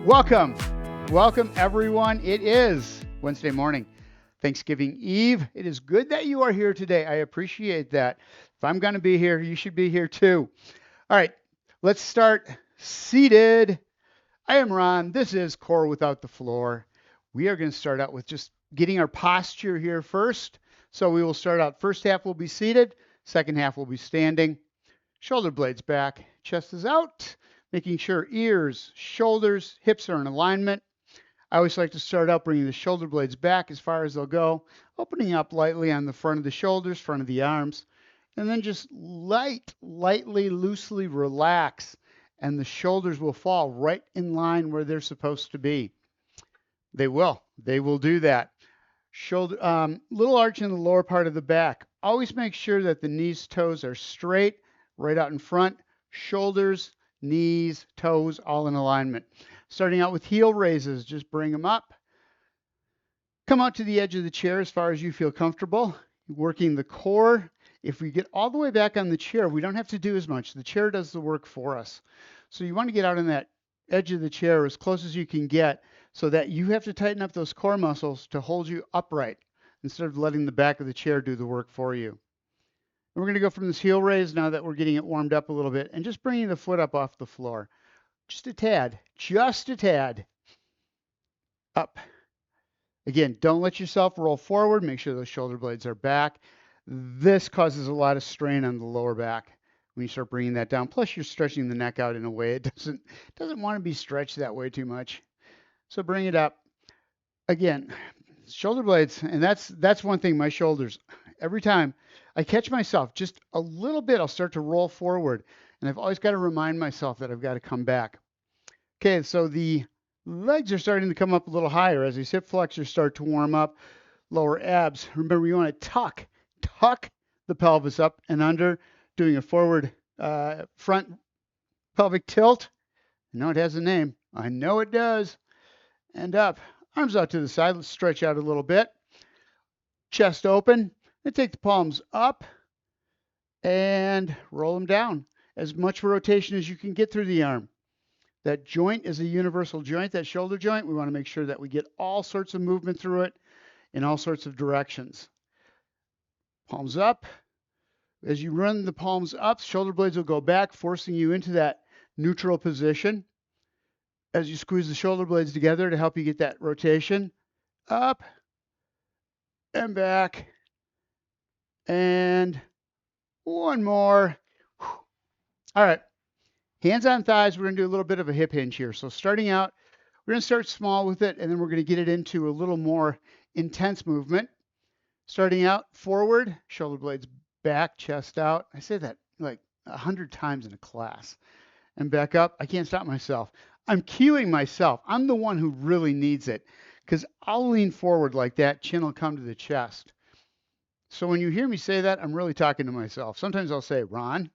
Welcome. Welcome, everyone. It is Wednesday morning, Thanksgiving Eve. It is good that you are here today. I appreciate that. If I'm going to be here, you should be here too. All right, let's start seated. I am Ron. This is Core Without the Floor. We are going to start out with just getting our posture here first. So we will start out, first half will be seated, second half will be standing. Shoulder blades back, chest is out, making sure ears, shoulders, hips are in alignment. I always like to start out bringing the shoulder blades back as far as they'll go, opening up lightly on the front of the shoulders, front of the arms, and then just lightly, loosely relax, and the shoulders will fall right in line where they're supposed to be. They will do that. Shoulder, little arch in the lower part of the back. Always make sure that the knees, toes are straight, right out in front. Shoulders, knees, toes, all in alignment. Starting out with heel raises, just bring them up. Come out to the edge of the chair as far as you feel comfortable. Working the core. If we get all the way back on the chair, we don't have to do as much. The chair does the work for us. So you want to get out on that edge of the chair as close as you can get so that you have to tighten up those core muscles to hold you upright instead of letting the back of the chair do the work for you. And we're going to go from this heel raise now that we're getting it warmed up a little bit and just bringing the foot up off the floor. Just a tad. Up. Again, don't let yourself roll forward. Make sure those shoulder blades are back. This causes a lot of strain on the lower back when you start bringing that down. Plus, you're stretching the neck out in a way it doesn't want to be stretched that way too much. So bring it up. Again, shoulder blades, and that's one thing, my shoulders. Every time I catch myself just a little bit, I'll start to roll forward. And I've always got to remind myself that I've got to come back. Okay, so the legs are starting to come up a little higher as these hip flexors start to warm up. Lower abs. Remember, you want to tuck the pelvis up and under, doing a forward front pelvic tilt. I know it has a name. I know it does. And up. Arms out to the side. Let's stretch out a little bit. Chest open. And take the palms up and roll them down. As much rotation as you can get through the arm. That joint is a universal joint, that shoulder joint. We want to make sure that we get all sorts of movement through it in all sorts of directions. Palms up. As you run the palms up, shoulder blades will go back, forcing you into that neutral position. As you squeeze the shoulder blades together to help you get that rotation. Up and back. And one more. All right. Hands on thighs, we're going to do a little bit of a hip hinge here. So starting out, we're going to start small with it, and then we're going to get it into a little more intense movement. Starting out, forward, shoulder blades back, chest out. I say that like 100 times in a class. And back up. I can't stop myself. I'm cueing myself. I'm the one who really needs it because I'll lean forward like that. Chin will come to the chest. So when you hear me say that, I'm really talking to myself. Sometimes I'll say, Ron,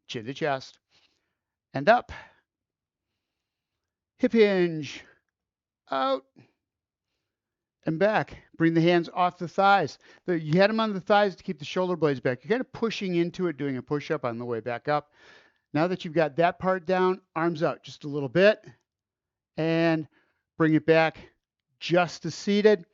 chin to chest. And up. Hip hinge. Out. And back. Bring the hands off the thighs. You had them on the thighs to keep the shoulder blades back. You're kind of pushing into it, doing a push-up on the way back up. Now that you've got that part down, arms out just a little bit. And bring it back just to seated.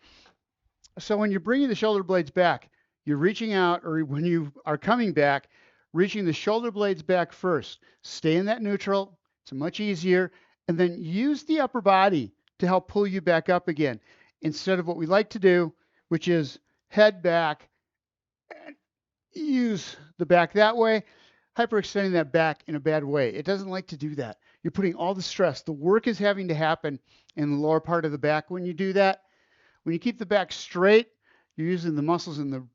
So when you're bringing the shoulder blades back, you're reaching out, or when you are coming back, reaching the shoulder blades back first. Stay in that neutral. It's much easier. And then use the upper body to help pull you back up again. Instead of what we like to do, which is head back and use the back that way, hyperextending that back in a bad way. It doesn't like to do that. You're putting all the stress. The work is having to happen in the lower part of the back when you do that. When you keep the back straight, you're using the muscles in the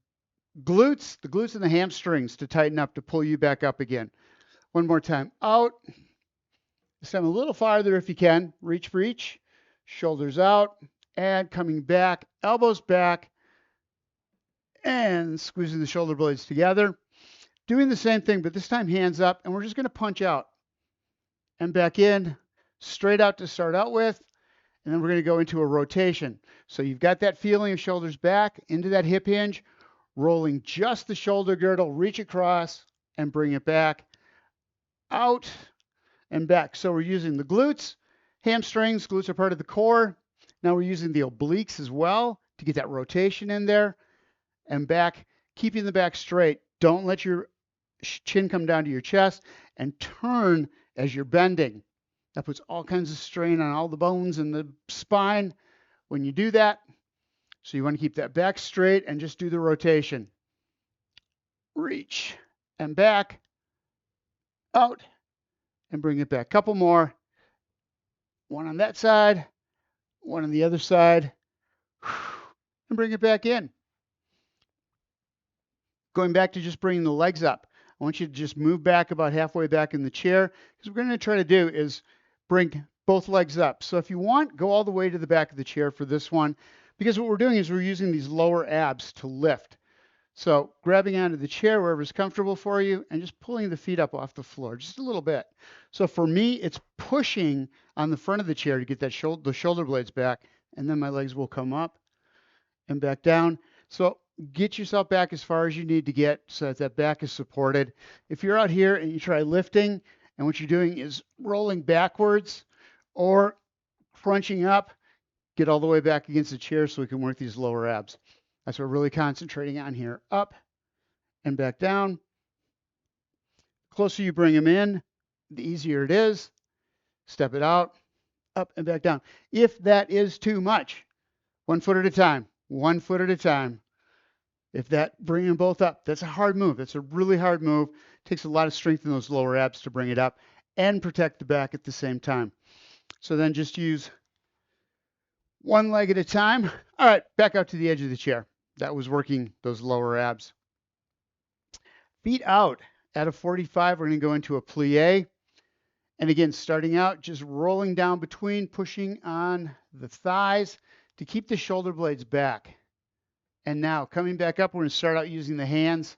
glutes and the hamstrings to tighten up, to pull you back up again. One more time. Out. This time a little farther if you can. Reach for each. Shoulders out. And coming back. Elbows back. And squeezing the shoulder blades together. Doing the same thing, but this time hands up. And we're just going to punch out. And back in. Straight out to start out with. And then we're going to go into a rotation. So you've got that feeling of shoulders back into that hip hinge. Rolling just the shoulder girdle, reach across and bring it back, out and back. So we're using the glutes, Hamstrings, glutes are part of the core. Now we're using the obliques as well to get that rotation in there. And back, keeping the back straight. Don't let your chin come down to your chest, and turn as you're bending. That puts all kinds of strain on all the bones in the spine when you do that. So you want to keep that back straight and just do the rotation. Reach and back, out, and bring it back. Couple more. One on that side, one on the other side, and bring it back in. Going back to just bringing the legs up. I want you to just move back about halfway back in the chair, because what we're going to try to do is bring both legs up. So if you want, go all the way to the back of the chair for this one, because what we're doing is we're using these lower abs to lift. So grabbing onto the chair wherever's comfortable for you and just pulling the feet up off the floor just a little bit. So for me, it's pushing on the front of the chair to get that the shoulder blades back, and then my legs will come up and back down. So get yourself back as far as you need to get so that that back is supported. If you're out here and you try lifting and what you're doing is rolling backwards or crunching up, get all the way back against the chair so we can work these lower abs. That's what we're really concentrating on here. Up and back down. The closer you bring them in, the easier it is. Step it out, up and back down. If that is too much, 1 foot at a time, 1 foot at a time. If that, bring them both up. That's a hard move. That's a really hard move. It takes a lot of strength in those lower abs to bring it up and protect the back at the same time. So then just use one leg at a time. All right, back out to the edge of the chair. That was working those lower abs. Feet out at a 45, we're going to go into a plie. And again, starting out, just rolling down between, pushing on the thighs to keep the shoulder blades back. And now coming back up, we're going to start out using the hands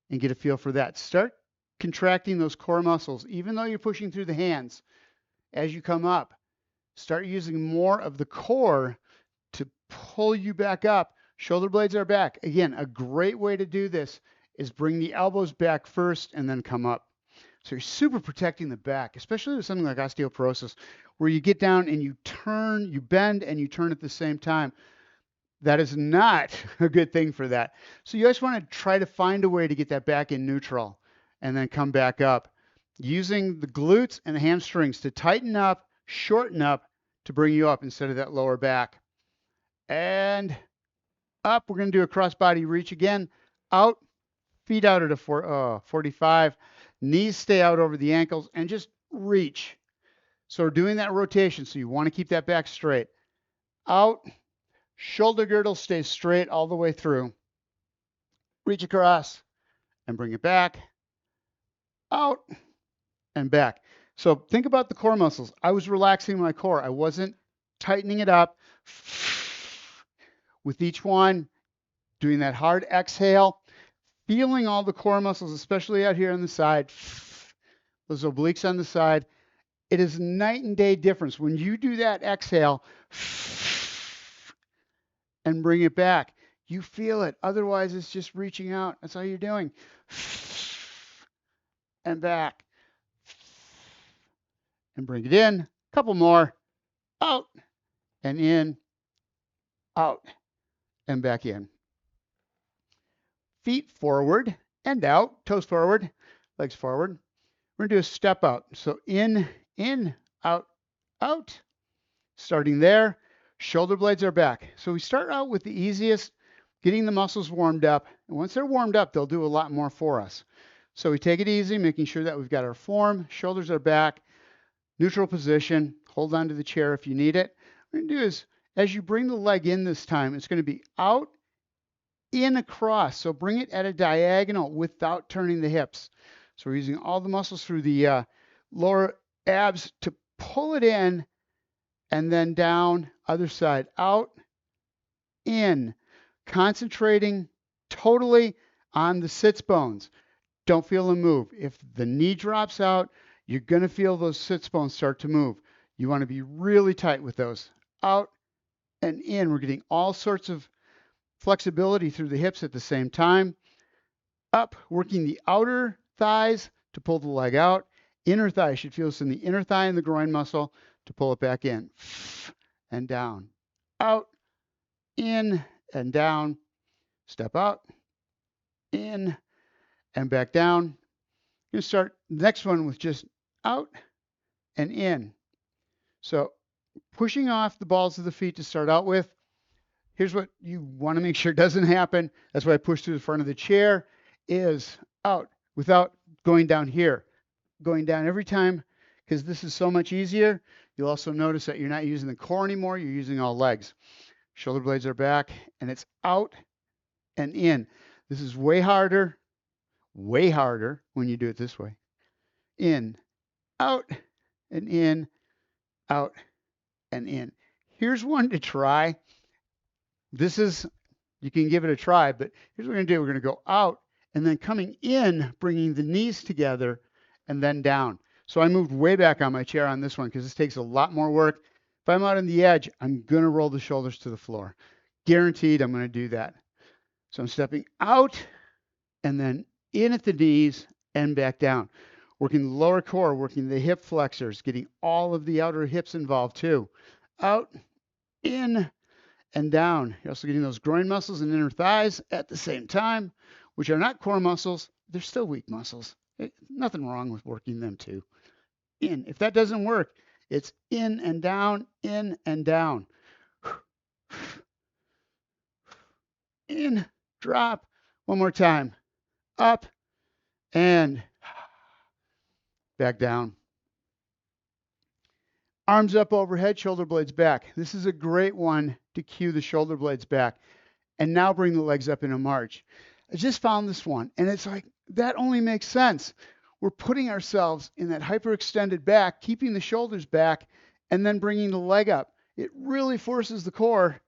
and get a feel for that. Start contracting those core muscles, even though you're pushing through the hands. As you come up, start using more of the core to pull you back up. Shoulder blades are back. Again, a great way to do this is bring the elbows back first and then come up. So you're super protecting the back, especially with something like osteoporosis, where you get down and you turn, you bend and you turn at the same time. That is not a good thing for that. So you just want to try to find a way to get that back in neutral and then come back up, using the glutes and the hamstrings to tighten up, shorten up to bring you up instead of that lower back. And up, we're going to do a crossbody reach again. Out, feet out at a 45. Knees stay out over the ankles and just reach. So we're doing that rotation. So you want to keep that back straight. Out, shoulder girdle stays straight all the way through. Reach across and bring it back. Out and back. So think about the core muscles. I was relaxing my core. I wasn't tightening it up. With each one, doing that hard exhale, feeling all the core muscles, especially out here on the side, those obliques on the side. It is night and day difference when you do that exhale and bring it back. You feel it. Otherwise, it's just reaching out. That's all you're doing. And back. And bring it in. Couple more. Out and in. Out and back in. Feet forward and out. Toes forward. Legs forward. We're going to do a step out. So in, out, out. Starting there. Shoulder blades are back. So we start out with the easiest, getting the muscles warmed up. And once they're warmed up, they'll do a lot more for us. So we take it easy, making sure that we've got our form. Shoulders are back. Neutral position. Hold on to the chair if you need it. What we're going to do is, as you bring the leg in this time, it's going to be out, in, across. So bring it at a diagonal without turning the hips. So we're using all the muscles through the lower abs to pull it in, and then down, other side, out, in. Concentrating totally on the sits bones. Don't feel them move. If the knee drops out, you're going to feel those sits bones start to move. You want to be really tight with those. Out and in. We're getting all sorts of flexibility through the hips at the same time. Up, working the outer thighs to pull the leg out. Inner thigh, you should feel this in the inner thigh and the groin muscle to pull it back in and down, out, in and down, step out, in and back down. You're going to start the next one with just out and in. So pushing off the balls of the feet to start out with. Here's what you want to make sure doesn't happen. That's why I push through the front of the chair is out without going down here. Going down every time because this is so much easier. You'll also notice that you're not using the core anymore. You're using all legs. Shoulder blades are back and it's out and in. This is way harder when you do it this way. In, out, and in, out, and in. Here's one to try. You can give it a try, but here's what we're going to do. We're going to go out and then coming in, bringing the knees together and then down. So I moved way back on my chair on this one because this takes a lot more work. If I'm out on the edge, I'm going to roll the shoulders to the floor. Guaranteed I'm going to do that. So I'm stepping out and then in at the knees and back down. Working the lower core, working the hip flexors, getting all of the outer hips involved too. Out, in, and down. You're also getting those groin muscles and inner thighs at the same time, which are not core muscles. They're still weak muscles. Nothing wrong with working them too. In. If that doesn't work, it's in and down, in and down. In, drop. One more time. Up and back down. Arms up overhead, shoulder blades back. This is a great one to cue the shoulder blades back. And now bring the legs up in a march. I just found this one, and it's like, that only makes sense. We're putting ourselves in that hyperextended back, keeping the shoulders back, and then bringing the leg up. It really forces the core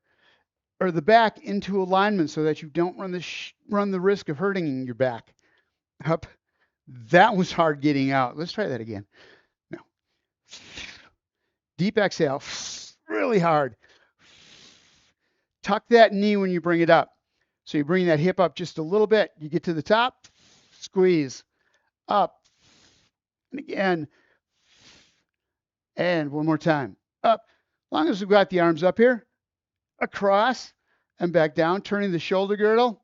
or the back into alignment so that you don't run the risk of hurting your back. Up. That was hard getting out. Let's try that again. No. Deep exhale, really hard. Tuck that knee when you bring it up. So you bring that hip up just a little bit. You get to the top, squeeze, up, and again, and one more time, up. As long as we've got the arms up here, across, and back down, turning the shoulder girdle,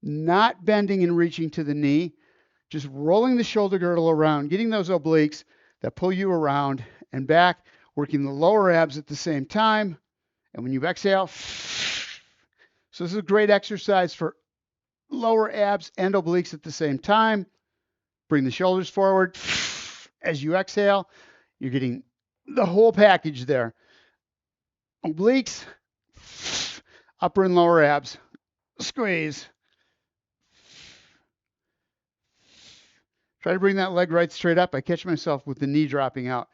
not bending and reaching to the knee, just rolling the shoulder girdle around, getting those obliques that pull you around and back, working the lower abs at the same time. And when you exhale, so this is a great exercise for lower abs and obliques at the same time. Bring the shoulders forward. As you exhale, you're getting the whole package there. Obliques, upper and lower abs, squeeze. Try to bring that leg right straight up. I catch myself with the knee dropping out.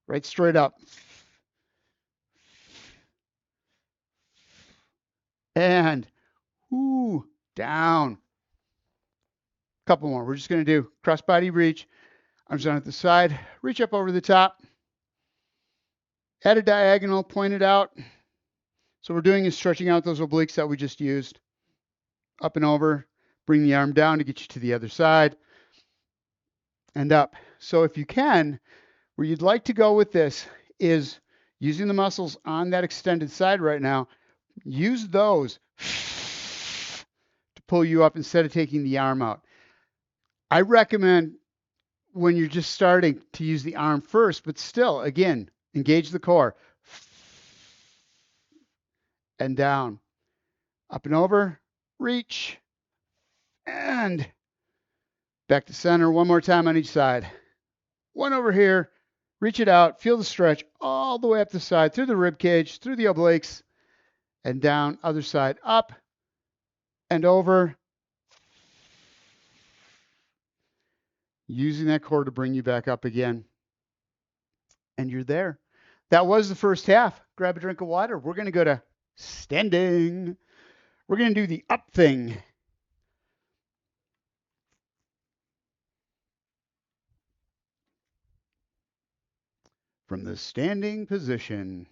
Right straight up. And down. Couple more. We're just going to do cross-body reach. Arms down at the side. Reach up over the top. Add a diagonal. Point it out. So what we're doing is stretching out those obliques that we just used. Up and over. Bring the arm down to get you to the other side. And up. So if you can, where you'd like to go with this is using the muscles on that extended side right now. Use those to pull you up instead of taking the arm out. I recommend when you're just starting to use the arm first, but still, again, engage the core. And down. Up and over. Reach. And back to center. One more time on each side. One over here. Reach it out. Feel the stretch all the way up the side, through the rib cage, through the obliques, and down. Other side. Up and over. Using that core to bring you back up again. And you're there. That was the first half. Grab a drink of water. We're going to go to standing. We're going to do the up thing. From the standing position.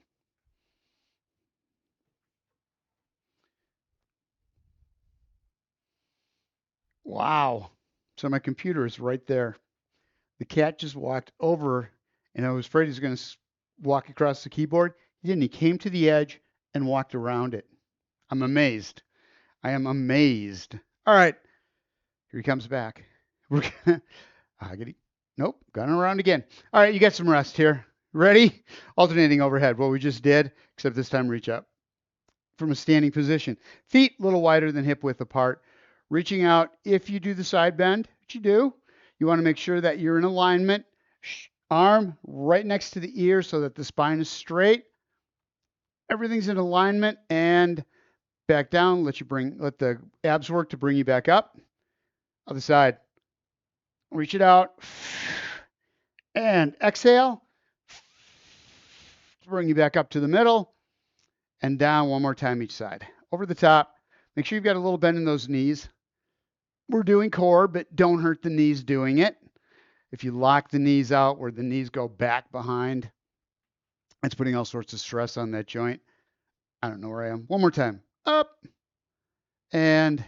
Wow. So my computer is right there. The cat just walked over And I was afraid he was going to walk across the keyboard. He didn't. He came to the edge and walked around it. I'm amazed. I am amazed. All right, here he comes back. We're gonna, nope, gone around again. All right, you got some rest here. Ready? Alternating overhead. What we just did, except this time reach up from a standing position. Feet a little wider than hip width apart. Reaching out. If you do the side bend, what you do, you want to make sure that you're in alignment. Arm right next to the ear so that the spine is straight. Everything's in alignment, and back down. Let the abs work to bring you back up. Other side. Reach it out. And exhale. Bring you back up to the middle. And down one more time each side. Over the top. Make sure you've got a little bend in those knees. We're doing core, but don't hurt the knees doing it. If you lock the knees out where the knees go back behind, it's putting all sorts of stress on that joint. I don't know where I am. One more time. Up. And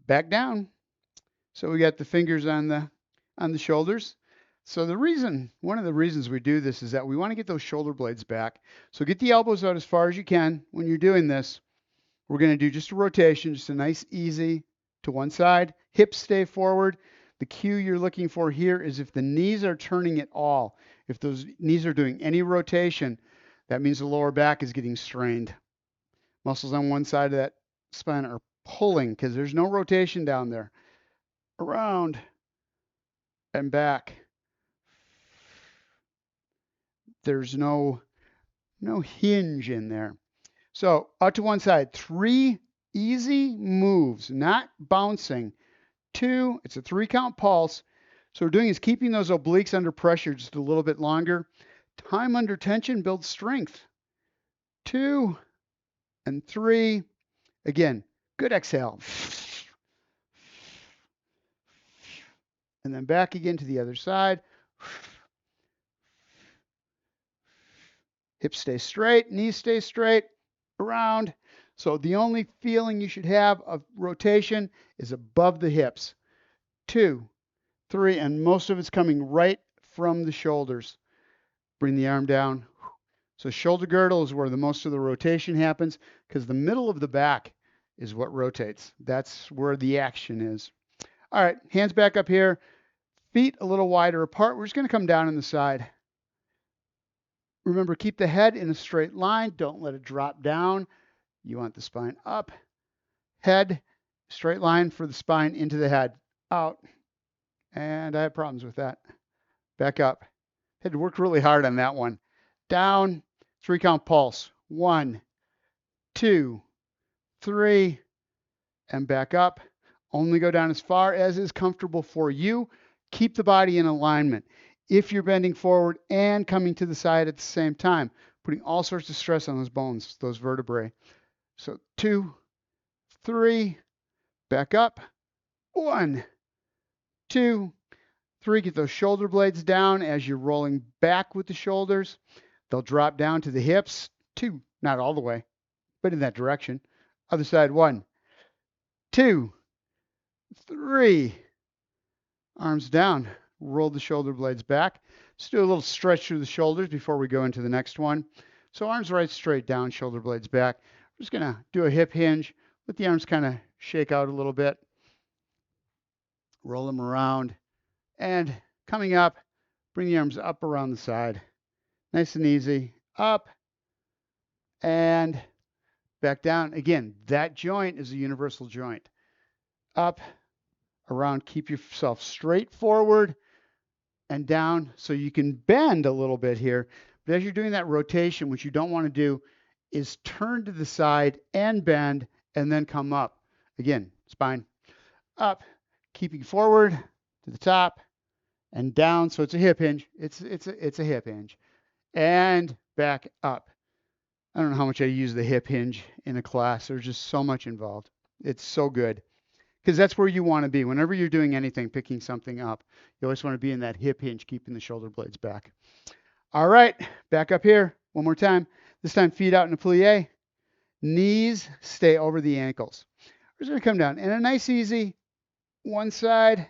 back down. So we got the fingers on the shoulders. So one of the reasons we do this is that we want to get those shoulder blades back. So get the elbows out as far as you can when you're doing this. We're going to do just a rotation, just a nice easy to one side. Hips stay forward. The cue you're looking for here is if the knees are turning at all. If those knees are doing any rotation, that means the lower back is getting strained. Muscles on one side of that spine are pulling because there's no rotation down there. Around and back. There's no hinge in there. So out to one side, 3 easy moves, not bouncing. 2, it's a 3-count pulse. So what we're doing is keeping those obliques under pressure just a little bit longer. Time under tension builds strength. 2 and 3. Again, good exhale. And then back again to the other side. Hips stay straight, knees stay straight, around. So the only feeling you should have of rotation is above the hips. 2, 3, and most of it's coming right from the shoulders. Bring the arm down. So shoulder girdle is where the most of the rotation happens because the middle of the back is what rotates. That's where the action is. All right, hands back up here. Feet a little wider apart. We're just going to come down on the side. Remember, keep the head in a straight line. Don't let it drop down. You want the spine up. Head, straight line for the spine into the head. Out. And I have problems with that. Back up. Had to work really hard on that one. Down. 3-count pulse. 1, 2, 3, and back up. Only go down as far as is comfortable for you. Keep the body in alignment. If you're bending forward and coming to the side at the same time, putting all sorts of stress on those bones, those vertebrae. So 2, 3, back up. 1, 2, 3. Get those shoulder blades down as you're rolling back with the shoulders. They'll drop down to the hips. 2, not all the way, but in that direction. Other side. 1, 2, 3. Arms down. Roll the shoulder blades back. Let's do a little stretch through the shoulders before we go into the next one. So arms right straight down, shoulder blades back. We're just going to do a hip hinge. Let the arms kind of shake out a little bit. Roll them around. And coming up, bring the arms up around the side. Nice and easy. Up and back down. Again, that joint is a universal joint. Up, around, keep yourself straight forward and down so you can bend a little bit here. But as you're doing that rotation, what you don't want to do is turn to the side and bend and then come up. Again, spine up, keeping forward to the top and down. So it's a hip hinge. It's a hip hinge. And back up. I don't know how much I use the hip hinge in a class. There's just so much involved. It's so good. Because that's where you want to be. Whenever you're doing anything, picking something up, you always want to be in that hip hinge, keeping the shoulder blades back. All right, back up here. One more time. This time, feet out in a plie. Knees stay over the ankles. We're just going to come down. And a nice, easy one side.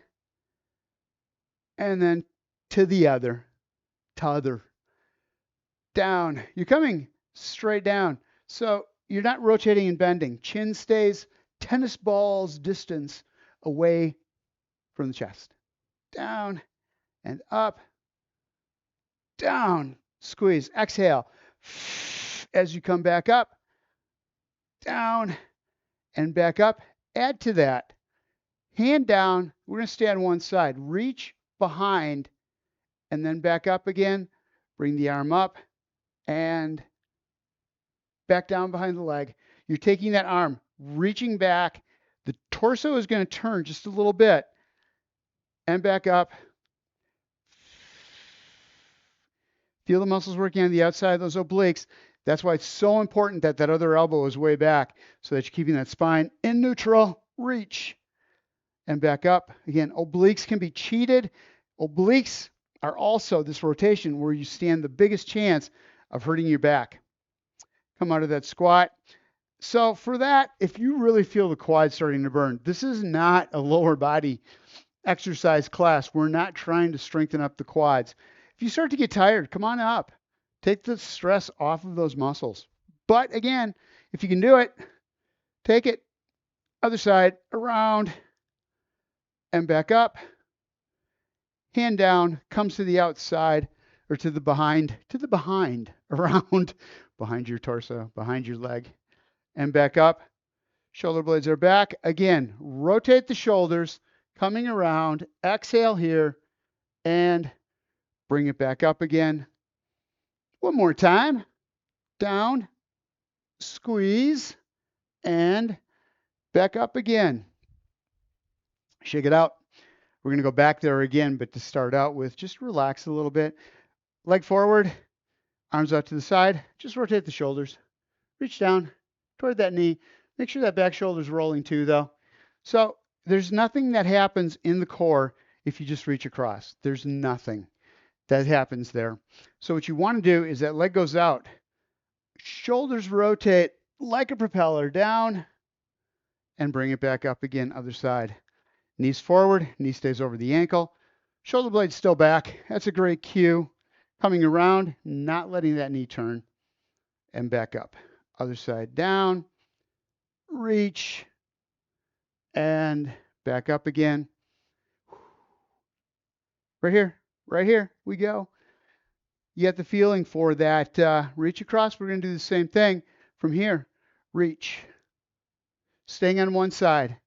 And then to the other, down. You're coming straight down. So you're not rotating and bending. Chin stays tennis balls distance away from the chest. Down and up, down. Squeeze. Exhale. As you come back up, down and back up. Add to that. Hand down. We're going to stay on one side. Reach behind and then back up again. Bring the arm up and back down behind the leg. You're taking that arm, reaching back. The torso is going to turn just a little bit and back up. Feel the muscles working on the outside of those obliques. That's why it's so important that that other elbow is way back so that you're keeping that spine in neutral. Reach and back up. Again, obliques can be cheated. Obliques are also this rotation where you stand the biggest chance of hurting your back. Come out of that squat. So for that, if you really feel the quad starting to burn, this is not a lower body exercise class. We're not trying to strengthen up the quads. If you start to get tired, come on up. Take the stress off of those muscles. But again, if you can do it, take it. Other side, around and back up. Hand down, comes to the outside or to the behind, around, behind your torso, behind your leg, and back up. Shoulder blades are back. Again, rotate the shoulders, coming around. Exhale here and bring it back up again. One more time. Down, squeeze, and back up again. Shake it out. We're going to go back there again, but to start out with, just relax a little bit. Leg forward, arms out to the side. Just rotate the shoulders. Reach down toward that knee. Make sure that back shoulder is rolling too, though. So there's nothing that happens in the core if you just reach across. There's nothing that happens there. So what you want to do is that leg goes out. Shoulders rotate like a propeller down and bring it back up again, other side. Knees forward, knee stays over the ankle. Shoulder blades still back. That's a great cue. Coming around, not letting that knee turn and back up. Other side down, reach, and back up again. Right here we go. You get the feeling for that reach across. We're going to do the same thing from here. Reach, staying on one side,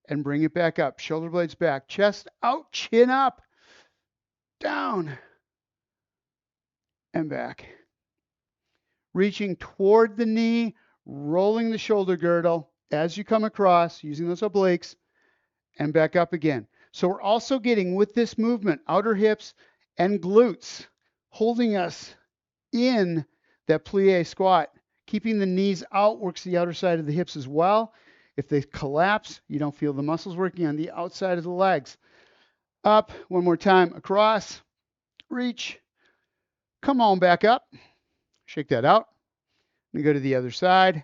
and bring it back up. Shoulder blades back, chest out, chin up, down, and back. Reaching toward the knee, rolling the shoulder girdle as you come across, using those obliques, and back up again. So we're also getting, with this movement, outer hips and glutes, holding us in that plie squat. Keeping the knees out works the outer side of the hips as well. If they collapse, you don't feel the muscles working on the outside of the legs. Up, one more time, across, reach, come on back up, shake that out, and go to the other side,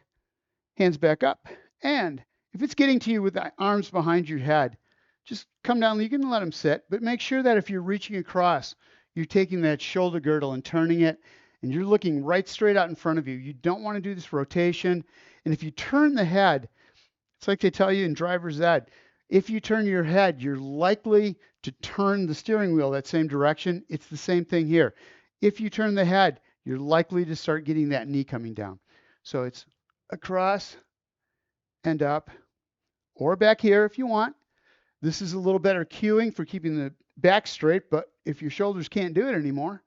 hands back up, and if it's getting to you with the arms behind your head, just come down. You can let them sit, but make sure that if you're reaching across, you're taking that shoulder girdle and turning it, and you're looking right straight out in front of you. You don't want to do this rotation, and if you turn the head, it's like they tell you in driver's ed, if you turn your head, you're likely to turn the steering wheel that same direction. It's the same thing here. If you turn the head, you're likely to start getting that knee coming down. So it's across and up, or back here if you want. This is a little better cueing for keeping the back straight, but if your shoulders can't do it anymore,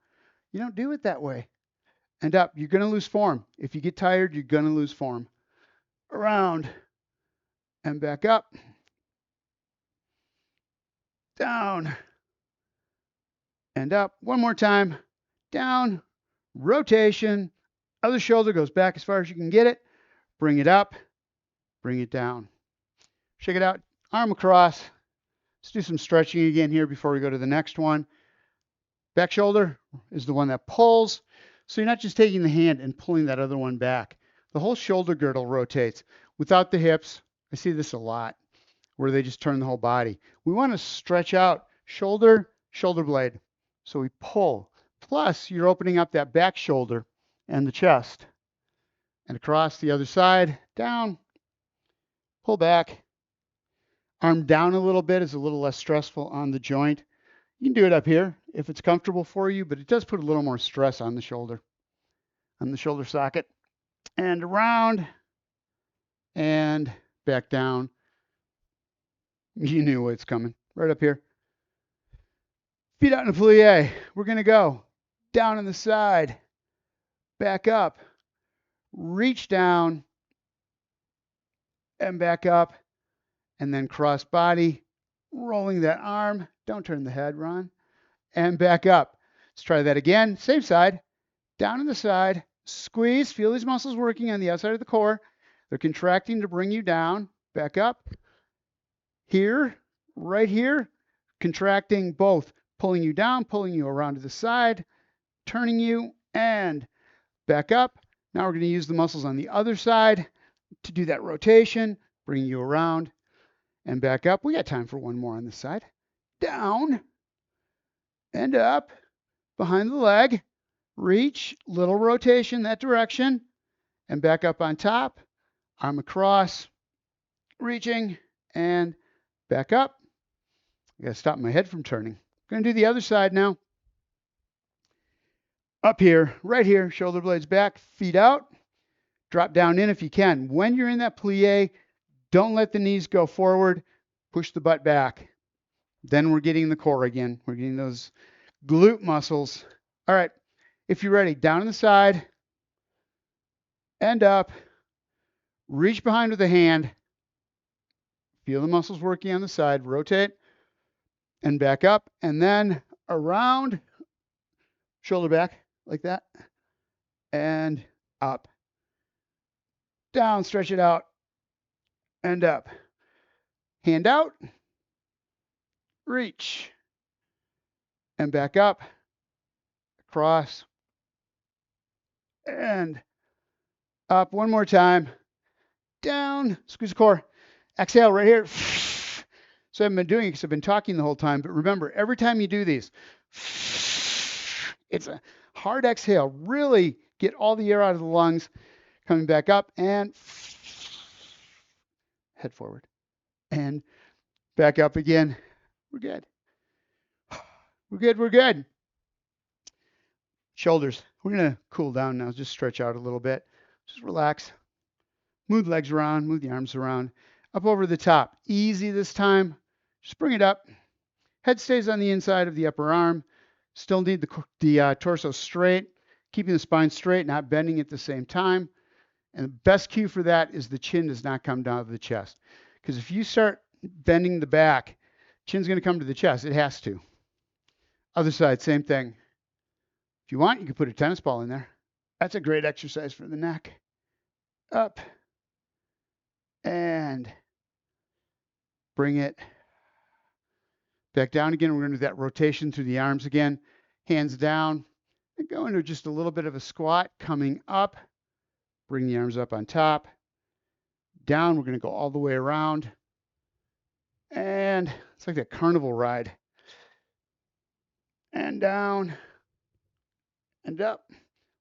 you don't do it that way. And up, you're going to lose form. If you get tired, you're going to lose form. Around and back up, down and up. One more time, down, rotation, other shoulder goes back as far as you can get it, bring it up, bring it down. Shake it out, arm across. Let's do some stretching again here before we go to the next one. Back shoulder is the one that pulls. So you're not just taking the hand and pulling that other one back. The whole shoulder girdle rotates. Without the hips, I see this a lot, where they just turn the whole body. We want to stretch out shoulder, shoulder blade. So we pull. Plus, you're opening up that back shoulder and the chest. And across the other side, down, pull back. Arm down a little bit is a little less stressful on the joint. You can do it up here if it's comfortable for you, but it does put a little more stress on the shoulder socket. And around and back down. You knew what's coming. Right up here. Feet out in a plie. We're going to go down on the side, back up, reach down, and back up, and then cross body, rolling that arm. Don't turn the head, Ron. And back up. Let's try that again. Same side. Down on the side. Squeeze. Feel these muscles working on the outside of the core. They're contracting to bring you down. Back up. Here, right here. Contracting both. Pulling you down, pulling you around to the side, turning you, and back up. Now we're going to use the muscles on the other side to do that rotation, bring you around and back up. We got time for one more on this side. Down and up, behind the leg, reach, little rotation that direction, and back up on top, arm across, reaching, and back up. I got to stop my head from turning. Going to do the other side now. Up here, right here, shoulder blades back, feet out. Drop down in if you can. When you're in that plie, don't let the knees go forward. Push the butt back. Then we're getting the core again. We're getting those glute muscles. All right, if you're ready, down on the side, and up. Reach behind with the hand. Feel the muscles working on the side. Rotate. And back up, and then around, shoulder back, like that, and up. Down, stretch it out, and up. Hand out, reach, and back up, across, and up. One more time. Down, squeeze the core. Exhale right here. So I haven't been doing it because I've been talking the whole time. But remember, every time you do these, it's a hard exhale. Really get all the air out of the lungs. Coming back up and head forward. And back up again. We're good. We're good. We're good. Shoulders. We're going to cool down now. Just stretch out a little bit. Just relax. Move the legs around. Move the arms around. Up over the top. Easy this time. Just bring it up. Head stays on the inside of the upper arm. Still need the torso straight. Keeping the spine straight, not bending at the same time. And the best cue for that is the chin does not come down to the chest. Because if you start bending the back, chin's going to come to the chest. It has to. Other side, same thing. If you want, you can put a tennis ball in there. That's a great exercise for the neck. Up. And bring it back down again. We're going to do that rotation through the arms again. Hands down. And go into just a little bit of a squat. Coming up. Bring the arms up on top. Down. We're going to go all the way around. And it's like that carnival ride. And down. And up.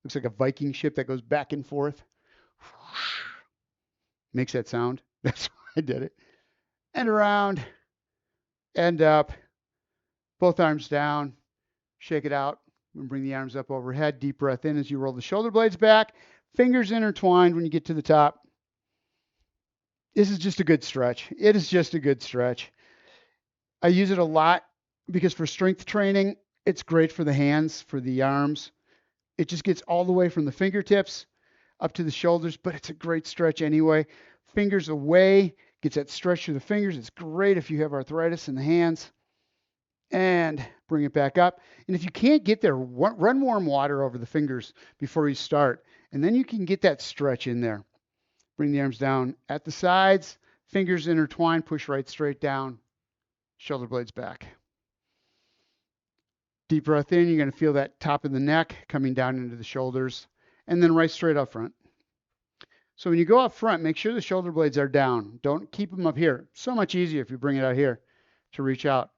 Looks like a Viking ship that goes back and forth. Makes that sound. That's why I did it. And around. And up. Both arms down. Shake it out. And bring the arms up overhead. Deep breath in as you roll the shoulder blades back. Fingers intertwined when you get to the top. This is just a good stretch. It is just a good stretch. I use it a lot because for strength training, it's great for the hands, for the arms. It just gets all the way from the fingertips up to the shoulders, but it's a great stretch anyway. Fingers away, gets that stretch through the fingers. It's great if you have arthritis in the hands. And bring it back up. And if you can't get there, run warm water over the fingers before you start. And then you can get that stretch in there. Bring the arms down at the sides. Fingers intertwined. Push right straight down. Shoulder blades back. Deep breath in. You're going to feel that top of the neck coming down into the shoulders. And then right straight up front. So when you go up front, make sure the shoulder blades are down. Don't keep them up here. So much easier if you bring it out here to reach out.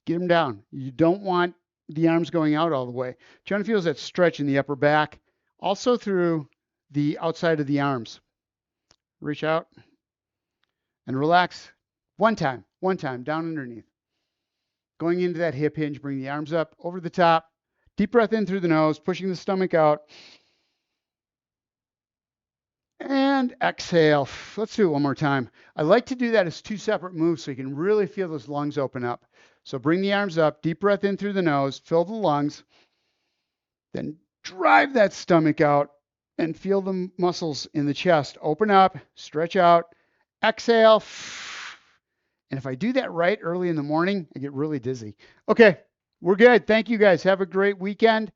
Get them down. You don't want the arms going out all the way. Trying to feel that stretch in the upper back, also through the outside of the arms. Reach out and relax. One time, down underneath. Going into that hip hinge, bring the arms up over the top. Deep breath in through the nose, pushing the stomach out. And exhale. Let's do it one more time. I like to do that as two separate moves so you can really feel those lungs open up. So bring the arms up, deep breath in through the nose, fill the lungs, then drive that stomach out and feel the muscles in the chest open up, stretch out, exhale. And if I do that right early in the morning, I get really dizzy. Okay, we're good. Thank you guys. Have a great weekend.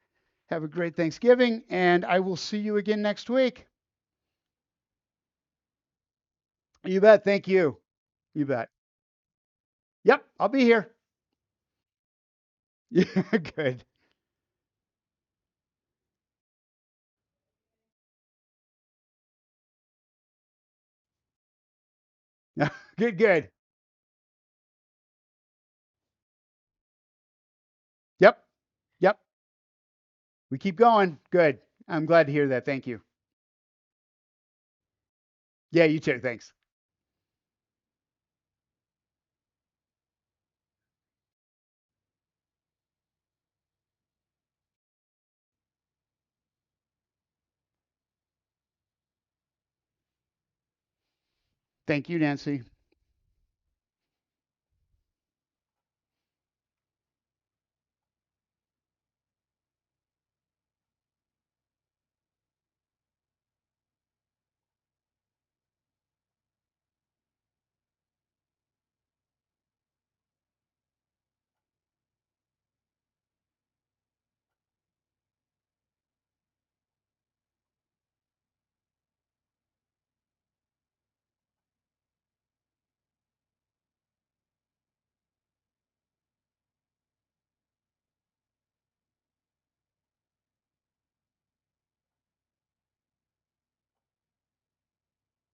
Have a great Thanksgiving, and I will see you again next week. You bet. Thank you. You bet. Yep, I'll be here. Yeah, good. Good, good. Yep, yep. We keep going. Good. I'm glad to hear that. Thank you. Yeah, you too. Thanks. Thank you, Nancy.